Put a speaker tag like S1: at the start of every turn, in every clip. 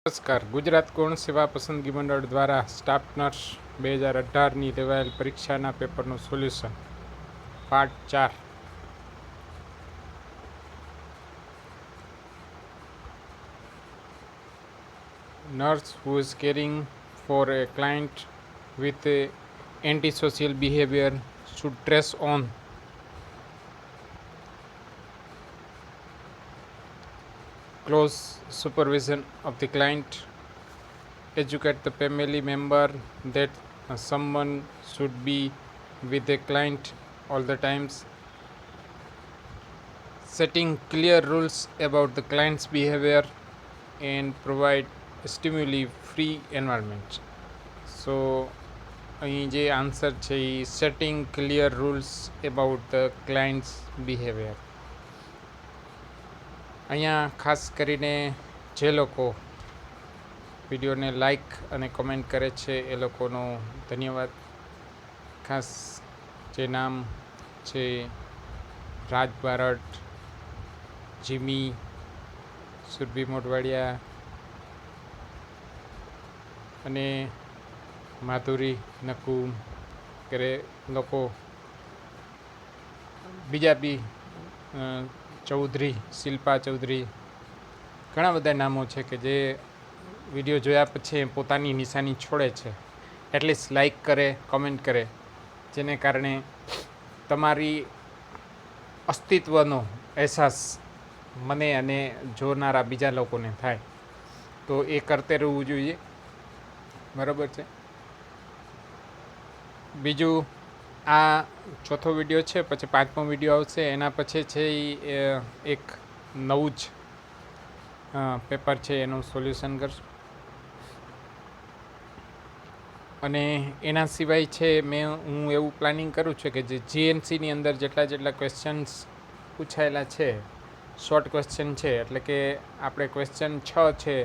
S1: નમસ્કાર. ગુજરાત ગૌણ સેવા પસંદગી મંડળ દ્વારા સ્ટાફ નર્સ 2018ની લેવાયેલ પરીક્ષાના પેપરનું solution part 4. Nurse who is caring for a client with antisocial behavior should trace on close supervision of the client, educate the family member that someone should be with the client all the times, setting clear rules about the client's behavior and provide stimuli free environment. So અહીં જે answer છે એ setting clear rules about the clients behaviour. અહીંયા ખાસ કરીને જે લોકો વિડીયોને લાઈક અને કમેન્ટ કરે છે એ લોકોનો ધન્યવાદ. ખાસ જે નામ છે રાજ બારડ, જીમી, સુરભી મોટવાડિયા અને માધુરી નકુમ કરે લોકો, બીજા બી ચૌધરી, શિલ્પા ચૌધરી, ઘણા બધા નામો છે કે જે વિડીયો જોયા પછી પોતાની નિશાની છોડે છે, એટલીસ્ટ લાઈક કરે, કમેન્ટ કરે, જેને કારણે તમારી અસ્તિત્વનો અહેસાસ મને અને જોનારા બીજા લોકોને થાય. તો એ કરતે રહેવું જોઈએ, બરાબર છે. બીજું આ ચોથો વિડીયો છે, પછી પાંચમો વિડીયો આવશે, એના પછી છે એ એક નવું જ પેપર છે એનું સોલ્યુશન કરશું. અને એના સિવાય છે હું એવું પ્લાનિંગ કરું છું કે જે જીએનસીની અંદર જેટલા ક્વેશ્ચન્સ પૂછાયેલા છે, શોર્ટ ક્વેશ્ચન છે, એટલે કે આપણે ક્વેશ્ચન 6 છે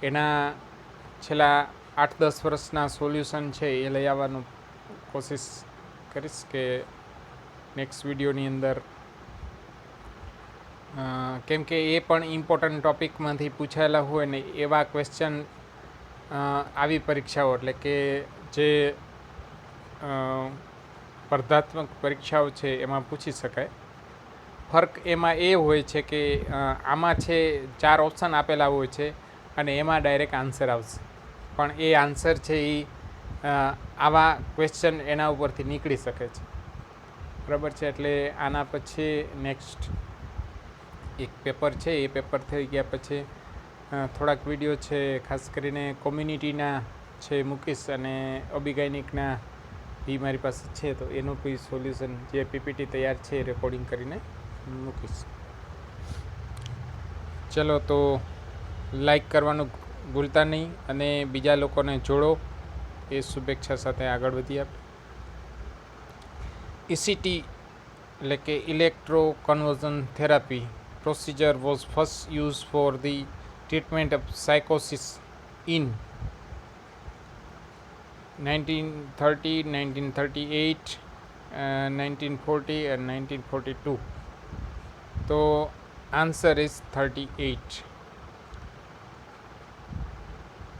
S1: એના છેલ્લા 8-10 વર્ષના સોલ્યુશન છે એ લઈ આવવાનું કોશિશ કરીશ કે નેક્સ્ટ વિડીયોની અંદર, કેમ કે એ પણ ઇમ્પોર્ટન્ટ ટૉપિકમાંથી પૂછાયેલા હોય ને એવા ક્વેશ્ચન આવી પરીક્ષાઓ, એટલે કે જે સ્પર્ધાત્મક પરીક્ષાઓ છે એમાં પૂછી શકાય. ફરક એમાં એ હોય છે કે આમાં છે 4 ઓપ્શન આપેલા હોય છે અને એમાં ડાયરેક્ટ આન્સર આવશે, પણ એ આન્સર છે એ આવા ક્વેશ્ચન એના ઉપરથી નીકળી શકે છે, બરાબર છે. એટલે આના પછી નેક્સ્ટ એક પેપર છે, એ પેપર થઈ ગયા પછી થોડાક વિડીયો છે ખાસ કરીને કોમ્યુનિટીના છે મૂકીશ, અને અબિગાયનિકના એ મારી પાસે છે, તો એનું કોઈ સોલ્યુશન જે પીપીટી તૈયાર છે એ રેકોર્ડિંગ કરીને મૂકીશ. ચલો, તો લાઈક કરવાનું ભૂલતા નહીં અને બીજા લોકોને જોડો એ શુભેચ્છા સાથે આગળ વધીએ આપણે. ECT એટલે કે electro conversion therapy procedure was first used for the treatment of psychosis in 1930, 1938, 1940 and 1942. So answer is 38.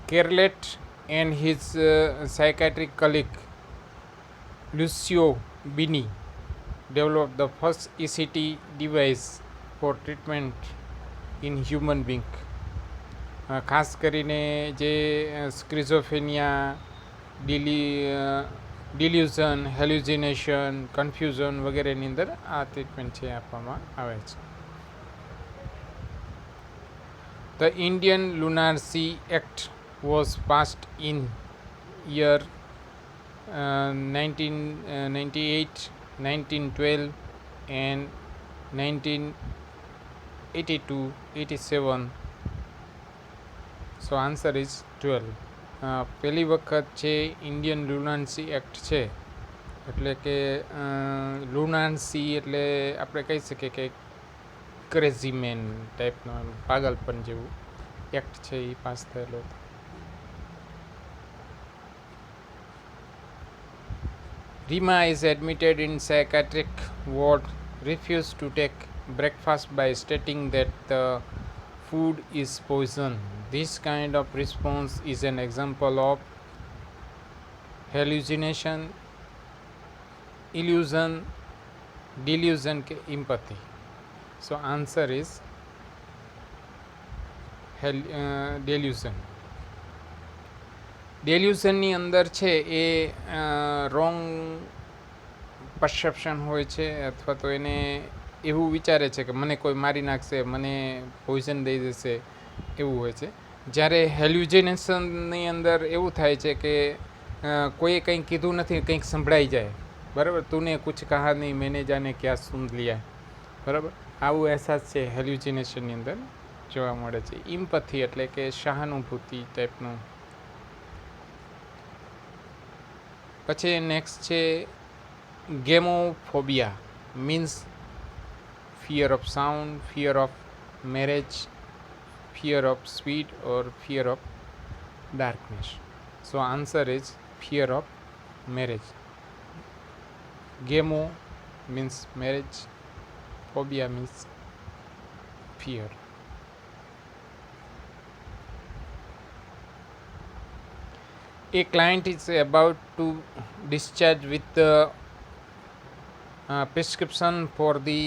S1: Kerlet and his psychiatric colleague Lucio Bini developed the first ECT device for treatment in human being. ખાસ કરીને જે સ્ક્રિઝોફેનિયા, delusion, hallucination, confusion વગેરેની અંદર આ treatment છે આપવામાં આવે છે. The Indian Lunar Sea Act was passed in year 1998, 1912 and 1982-87. So answer is 12. પહેલી વખત છે ઇન્ડિયન લુનાન્સી એક્ટ છે, એટલે કે લુનાન્સી એટલે આપણે કહી શકીએ કે ક્રેઝી મેન ટાઈપનો, પાગલપન જેવું એક્ટ છે એ પાસ થયેલો હતો. Rima is admitted in psychiatric ward, refused to take breakfast by stating that the food is poison. This kind of response is an example of hallucination, illusion, delusion કે empathy. So answer is delusion. ડેલ્યુઝનની અંદર છે એ wrong perception હોય છે, અથવા તો એને એવું વિચારે છે કે મને કોઈ મારી નાખશે, મને પોઈઝન દઈ દેશે, એવું હોય છે. જ્યારે હેલ્યુજિનેશનની અંદર એવું થાય છે કે કોઈએ કંઈક કીધું નથી, કંઈક સંભળાઈ જાય, બરાબર. તુને કુછ કહા નહીં, મેને જાને ક્યાં સુન લિયા, બરાબર. આવું અહેસાસ છે હેલ્યુજિનેશનની અંદર જોવા મળે છે. ઇમ્પથી એટલે કે સહાનુભૂતિ ટાઈપનું. પછી નેક્સ્ટ છે gamophobia, means fear of sound, fear of marriage, fear of speed or fear of darkness. So answer is fear of marriage. Gamo means marriage, phobia means fear. A client is about to discharge with the prescription for the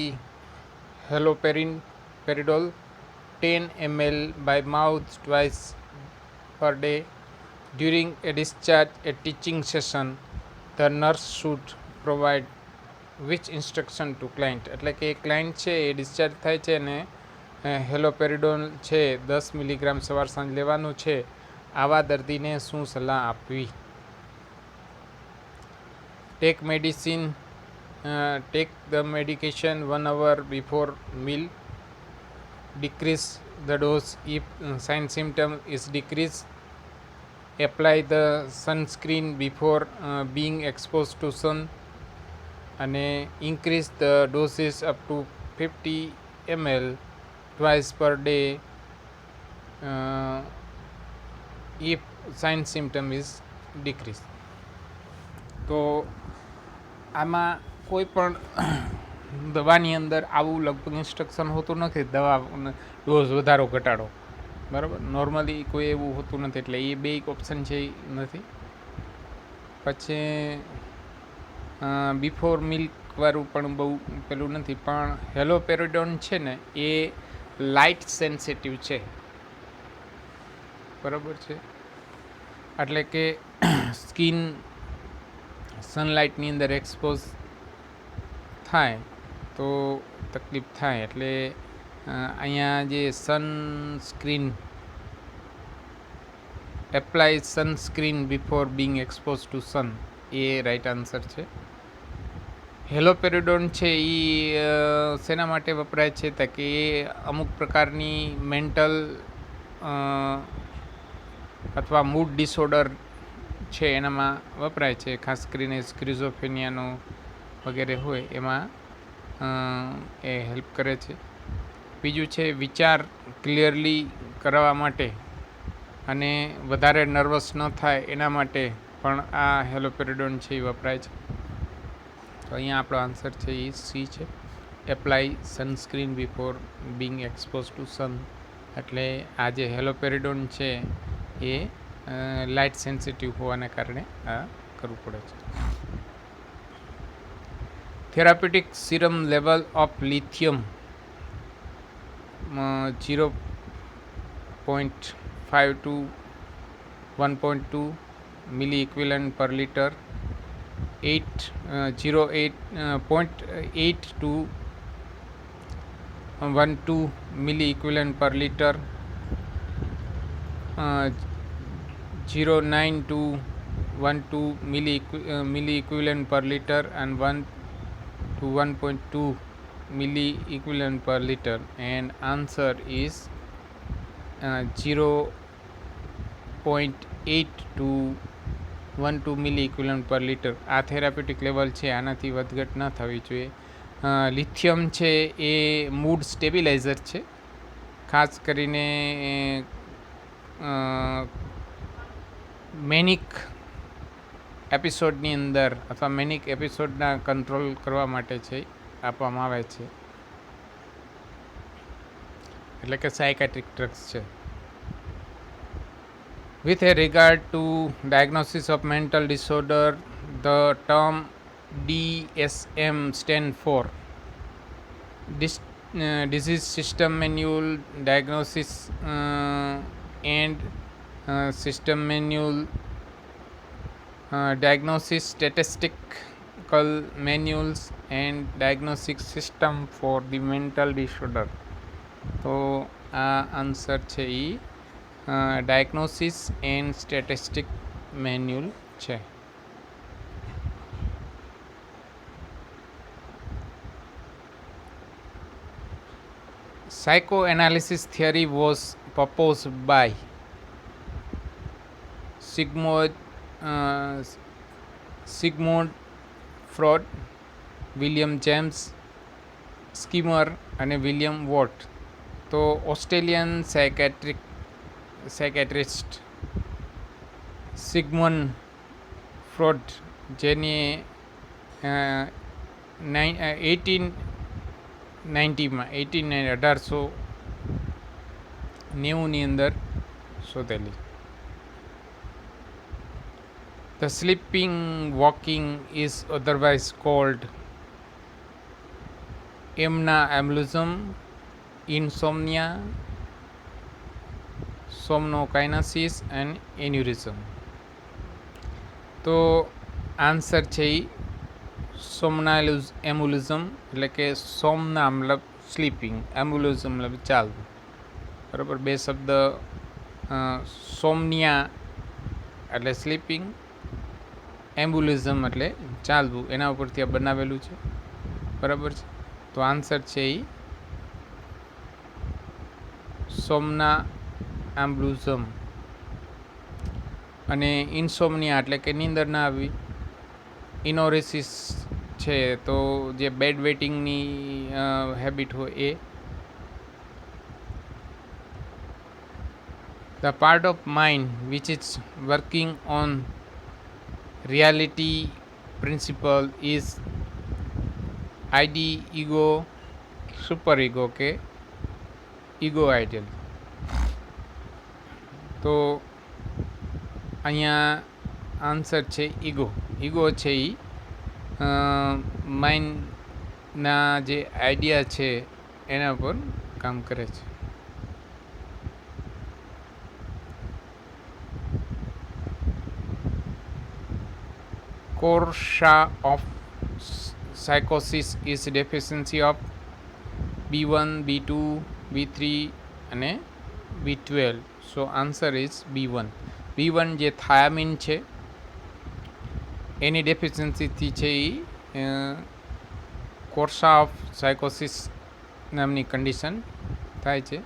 S1: haloperidol 10 ml by mouth twice per day. During a discharge, a teaching session, the nurse should provide which instruction to client. એટલે કે એ client છે એ discharge થાય છે અને હેલોપેરિડોલ છે 10 milligram સવાર સાંજ લેવાનું છે, આવા દર્દીને શું સલાહ આપવી? Take the medication 1 hour before meal. Decrease the dose if sign symptom is decreased. Apply the sunscreen before being exposed to sun. અને increase the doses up to 50 ml twice per day if sign symptom is decreased. તો આમાં કોઈ પણ દવાની અંદર આવું લગભગ instruction હોતું નથી, દવા ડોઝ વધારો ઘટાડો, બરાબર. નોર્મલી કોઈ એવું હોતું નથી, એટલે એ બે ઓપ્શન છે એ નથી. પછી બિફોર મિલ્કવાળું પણ બહુ પેલું નથી, પણ હેલોપેરિડોન છે ને એ લાઇટ સેન્સિટિવ છે, બરાબર છે. એટલે કે સ્કિન સનલાઇટની અંદર એક્સપોઝ થાય તો તકલીફ થાય. એટલે અહીંયા જે sunscreen, apply sunscreen before being expose to sun, એ રાઈટ આન્સર છે. હેલોપેરિડોન છે એ શેના માટે વપરાય છે? તો કે એ અમુક પ્રકારની મેન્ટલ અથવા મૂડ ડિસઓર્ડર છે એનામાં વપરાય છે, ખાસ કરીને સ્ક્રિઝોફેનિયાનો વગેરે હોય એમાં એ હેલ્પ કરે છે. બીજું છે વિચાર ક્લિયરલી કરવા માટે અને વધારે નર્વસ ન થાય એના માટે પણ આ હેલોપેરિડોન છે એ વપરાય છે. તો અહીંયા આપણો આન્સર છે એ સી છે. Apply sunscreen before being expose to sun. એટલે આ જે હેલોપેરિડોન છે એ લાઇટ સેન્સિટિવ હોવાને કારણે આ કરવું પડે છે. Therapeutic serum level of lithium 0.5 to 1.2 milli equivalent per liter, 0.8 to 12 milli equivalent per liter, 0.9 to 12 milli equivalent per liter, and 1 to 1.2 milli equivalent per liter. And answer is 0.8 to 12 મિલી ઇક્વિવલન્ટ પર litre. આ therapeutic level છે, આનાથી વધઘટ ન થવી જોઈએ. Lithium છે એ mood stabiliser છે, ખાસ કરીને મેનિક એપિસોડની અંદર અથવા મેનિક એપિસોડના કંટ્રોલ કરવા માટે છે આપવામાં આવે છે, એટલે કે સાયકાટ્રિક ડ્રગ્સ છે. With a regard to diagnosis of mental disorder, the term DSM stands for Dis- Disease System Manual Diagnosis and System Manual Diagnosis Statistical Manuals and Diagnostic System for the Mental Disorder. તો આ answer છે એ diagnosis and statistic manual છે. Psychoanalysis theory was proposed by Sigmund Freud, William James skimmer અને William vote. તો Australian psychiatrist સિગમન્ડ fraud, જેની 1890ની અંદર શોધેલી. The sleeping walking is otherwise called somnambulism, insomnia, somnokinesis and aneurysm. તો answer છે એ સોમનામ્બુલિઝમ, એટલે કે સોમના મતલબ સ્લીપિંગ, એમ્બ્યુલિઝમ મતલબ ચાલવું. બરાબર, બે શબ્દ સોમનિયા એટલે સ્લીપિંગ, એમ્બ્યુલિઝમ એટલે ચાલવું, એના ઉપરથી આ બનાવેલું છે. બરાબર છે. તો આન્સર છે એ સોમના એમ્બ્યુલિઝમ. અને ઇન્સોમનિયા એટલે કે નીંદર ના આવી. ઇનોરેસિસ છે તો જે બેડ વેટિંગની હેબિટ હોય એ. The part of mind which is working on reality principle is ID, ego, superego કે ego ideal. તો અહીંયા આન્સર છે ઈગો. ઈગો છે એ માઇન્ડના જે આઈડિયા છે એના પર કામ કરે છે. Causa of psychosis is deficiency of B1, B2, B3 અને B12. So answer is B1. B1 જે થાયામીન છે એની ડેફિશિયન્સીથી છે એ કોર્સા ઓફ સાયકોસિસ નામની કન્ડિશન થાય છે.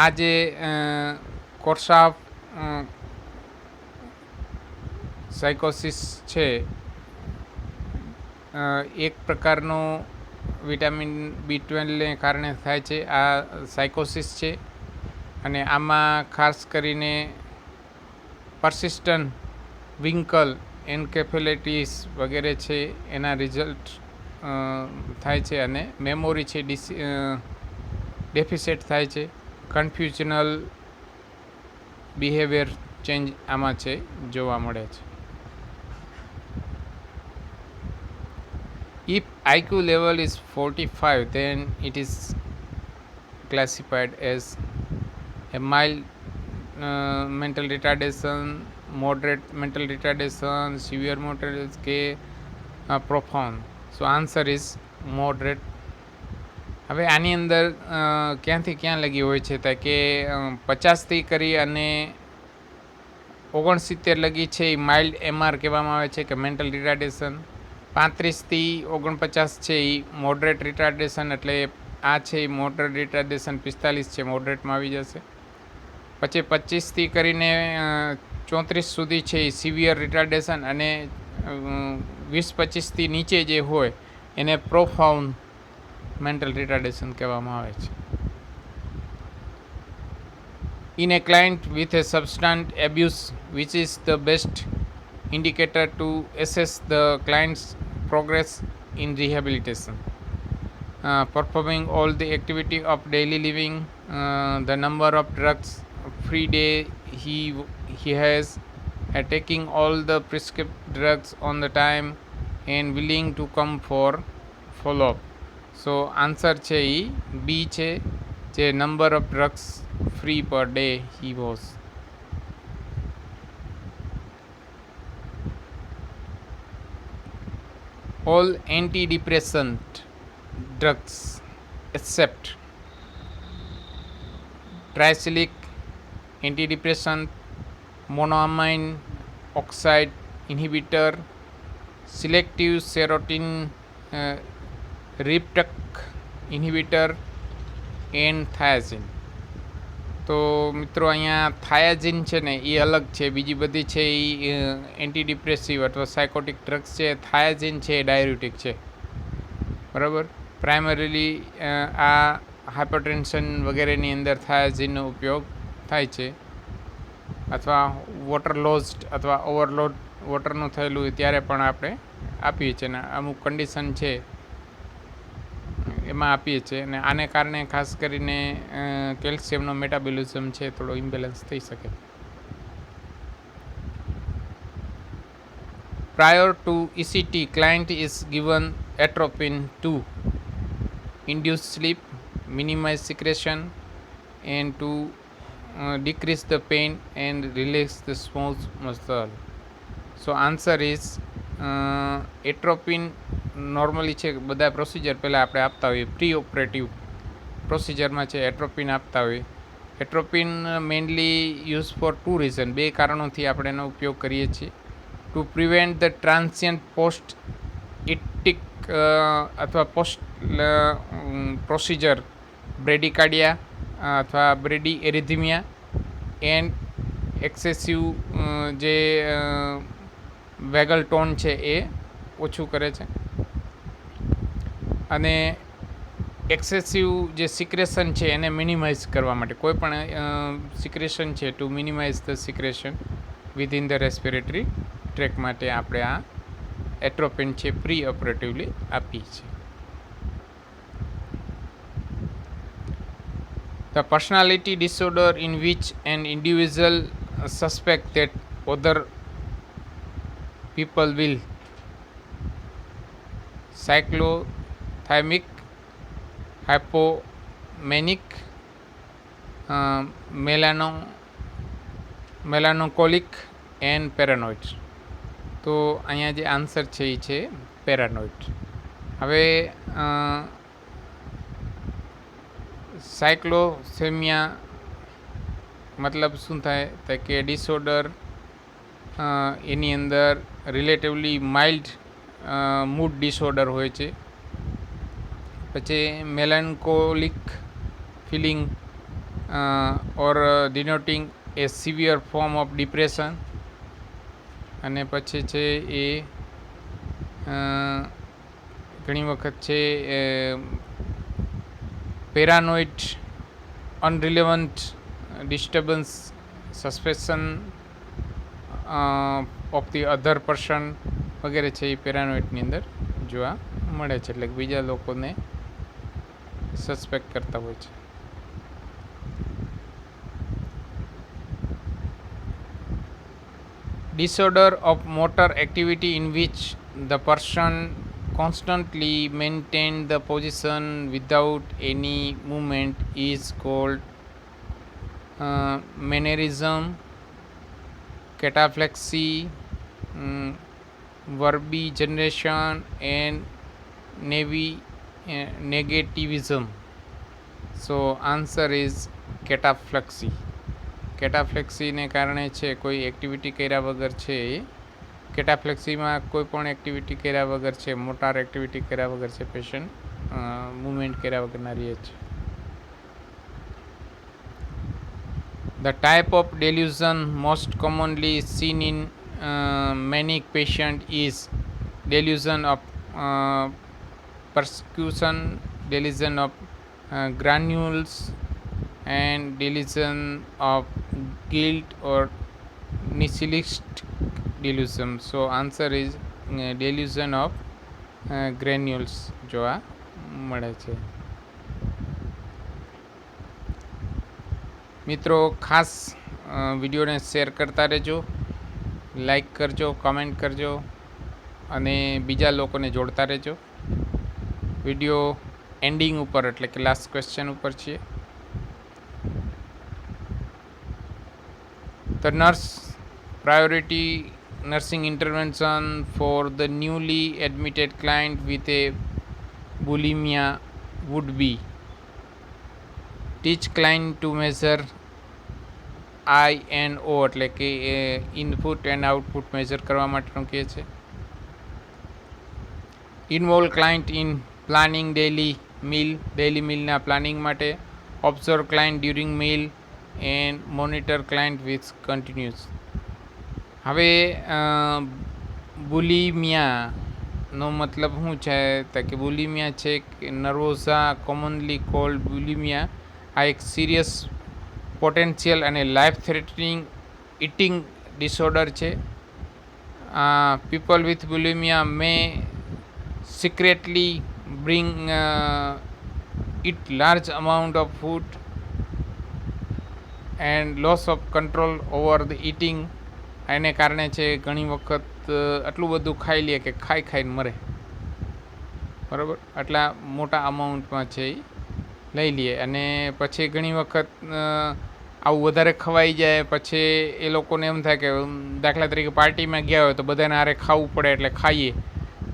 S1: આ જે કોર્સા ઓફ સાયકોસિસ છે એક પ્રકારનો વિટામિન B12ને કારણે થાય છે. આ સાયકોસિસ છે અને આમાં ખાસ કરીને પરસિસ્ટન્ટ વિંકલ, એન્કેફેલાઇટિસ વગેરે છે એના રિઝલ્ટ થાય છે. અને મેમોરી છે ડેફિસિટ થાય છે. કન્ફ્યુઝનલ બિહેવિયર ચેન્જ આમાં છે જોવા મળે છે. If IQ level is 45, then it is classified as a mild mental retardation, moderate mental retardation, severe mental કે profound. So answer is moderate. હવે આની અંદર ક્યાંથી ક્યાં લગી હોય છે તો કે 50થી કરી અને 69 લગી છે એ માઇલ્ડ MR કહેવામાં આવે છે કે મેન્ટલ રિટાર્ડેશન. 35થી 49 છે એ મોડરેટ રિટાર્ડેશન, એટલે આ છે એ મોડરેટ રિટાર્ડેશન. 45 છે મોડરેટમાં આવી જશે. પછી 25થી કરીને 34 સુધી છે એ સિવિયર રિટાર્ડેશન, અને 20-25થી નીચે જે હોય એને પ્રોફાઉન્ડ મેન્ટલ રિટાર્ડેશન કહેવામાં આવે છે. In a client with a substance abuse, which is the best indicator to assess the client's progress in rehabilitation, performing all the activity of daily living, the number of drugs free day he has, taking all the prescribed drugs on the time and willing to come for follow up. So answer છે એ બી છે, જે number of drugs free per day he was. all antidepressant drugs except tricyclic antidepressant, monoamine oxide inhibitor, selective serotonin reuptake inhibitor and thiazine. તો મિત્રો અહીંયા થાયાજીન છે ને એ અલગ છે, બીજી બધી છે એ એન્ટીડિપ્રેસિવ અથવા સાયકોટિક ડ્રગ્સ છે. થાયાજીન છે એ ડાયુરેટિક છે, બરાબર. પ્રાઇમરીલી આ હાઇપરટેન્શન વગેરેની અંદર થાયાજીનનો ઉપયોગ થાય છે, અથવા વોટર લોસ્ડ અથવા ઓવરલોડ વોટરનું થયેલું હોય ત્યારે પણ આપણે આપીએ છીએ, ને અમુક કન્ડિશન છે એમાં આપીએ છીએ. અને આને કારણે ખાસ કરીને કેલ્શિયમનો મેટાબોલિઝમ છે થોડો ઇમ્બેલેન્સ થઈ શકે. Prior to ECT, client is given atropine to induce sleep, minimize secretion, and to decrease the pain and relax the smooth muscle. So answer is atropine normally છે બધા પ્રોસિજર પહેલાં આપણે આપતા હોઈએ, પ્રી ઓપરેટિવ પ્રોસિજરમાં છે એટ્રોપિન આપતા હોઈએ. એટ્રોપિન મેઇનલી યુઝ ફોર 2 રીઝન, 2 કારણોથી આપણે એનો ઉપયોગ કરીએ છીએ. ટુ પ્રિવેન્ટ ધ ટ્રાન્સિયન્ટ પોસ્ટ ઇટિક અથવા પોસ્ટ પ્રોસિજર બ્રેડિકાર્ડિયા અથવા બ્રેડી એરિથમિયા એન્ડ એક્સેસિવ જે વેગલ ટોન છે એ ઓછું કરે છે, અને એક્સેસિવ જે સિક્રેશન છે એને મિનિમાઇઝ કરવા માટે, કોઈ પણ સિક્રેશન છે to minimize the secretion within the respiratory tract માટે આપણે આ એટ્રોપિન છે પ્રી ઓપરેટિવલી આપીએ છીએ. The personality disorder in which an individual suspect that other people will cyclothymic, hypomanic, melancholic and paranoid. તો અહીંયા જે આન્સર છે એ છે પેરાનોઇડ. હવે સાયક્લોસેમિયા મતલબ શું થાય તો કે ડિસઓર્ડર એની અંદર રિલેટિવલી માઇલ્ડ મૂડ ડિસઓર્ડર હોય છે. પછી melancholic feeling or denoting a severe form of depression. અને પછી છે એ ઘણી વખત છે paranoid unrelevant disturbance suspicion of the other person વગેરે છે એ પેરાનોઇડની અંદર જોવા મળે છે, એટલે બીજા લોકોને સસ્પેક્ટ કરતા હોય છે. Disorder of motor activity in which the person constantly maintain the position without any movement is called mannerism, cataplexy, verbigeneration and negativism. So answer is cataplexy. કેટાફ્લેક્સીને કારણે છે કોઈ એક્ટિવિટી કર્યા વગર છે, કેટાફ્લેક્સીમાં કોઈ પણ એક્ટિવિટી કર્યા વગર છે, મોટાર એક્ટિવિટી કર્યા વગર છે પેશન્ટ મૂવમેન્ટ કર્યા વગરના રહે છે. The type of delusion most commonly seen in manic patient is delusion of persecution, delusion of granules and delusion of guilt or nihilistic delusion. So answer is delusion of granules જોવા મળે છે. મિત્રો ખાસ વિડીયોને શેર કરતા રહેજો, like કરજો, comment કરજો અને બીજા લોકોને જોડતા રહેજો. વિડીયો એન્ડિંગ ઉપર એટલે કે લાસ્ટ ક્વેશ્ચન ઉપર છીએ. The nurse priority nursing intervention for the newly admitted client with a bulimia would be teach client to measure I and O એટલે કે ઇનપુટ એન્ડ આઉટપુટ મેજર કરવા માટેનું કહે છે. Involve client in planning daily મીલના planning માટે. Observe client during meal and monitor client with continuous. હવે બુલિમિયાનો મતલબ શું છે? તો કે બુલિમિયા છે કે નર્વોઝા કોમનલી કોલ્ડ બુલિમિયા. આ એક સિરિયસ પોટેન્શિયલ અને લાઈફ થ્રેટનિંગ ઇટિંગ ડિસઓર્ડર છે. People with bulimia may secretly binge eat large amount of food and loss of control over the eating. એને કારણે છે ઘણી વખત આટલું બધું ખાઈ લે કે ખાઈને મરે. બરાબર, આટલા મોટા અમાઉન્ટમાં છે એ લઈ લઈએ અને પછી ઘણી વખત આવું વધારે ખવાઈ જાય. પછી એ લોકોને એમ થાય કે દાખલા તરીકે પાર્ટીમાં ગયા હોય તો બધાને હારે ખાવું પડે એટલે ખાઈએ.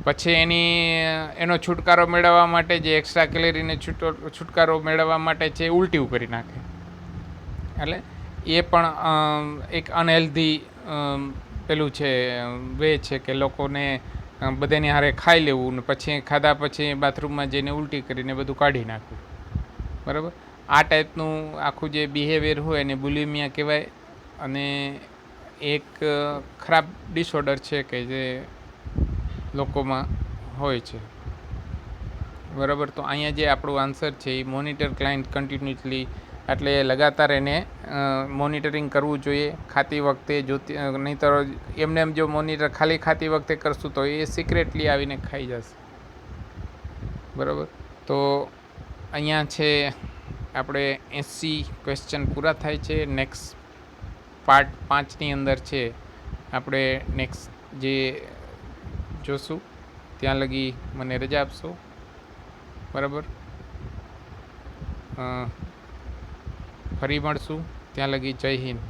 S1: પછી એનો છુટકારો મેળવવા માટે જે એક્સ્ટ્રા કેલેરીને છુટકારો મેળવવા માટે છે ઉલટીઓ કરી નાખે. એટલે એ પણ એક અનહેલ્ધી પેલું છે વે છે કે લોકોને બધાની હારે ખાઈ લેવું ને પછી ખાધા પછી બાથરૂમમાં જઈને ઉલટી કરીને બધું કાઢી નાખવું. બરાબર, આ ટાઈપનું આખું જે બિહેવિયર હોય એને બુલિમિયા કહેવાય અને એક ખરાબ ડિસઓર્ડર છે કે જે લોકોમાં હોય છે. બરાબર, તો અહીંયા જે આપણું આન્સર છે એ મોનિટર ક્લાયન્ટ કન્ટિન્યુઅસલી એટલે લગાતાર એને મોનિટરિંગ કરવું જોઈએ ખાતી વખતે. નહીંતર એમને એમ જો મોનિટર ખાલી ખાતી વખતે કરશું તો એ સિક્રેટલી આવીને ખાઈ જશે. બરાબર, તો અહીંયા છે આપણે 80 ક્વેશ્ચન પૂરા થાય છે. નેક્સ્ટ પાર્ટ 5ની અંદર છે આપણે નેક્સ્ટ જે જોશું. ત્યાં લગી મને રજા આપશો. બરાબર, ફરી મળશું. ત્યાં લગી જય હિન્દ.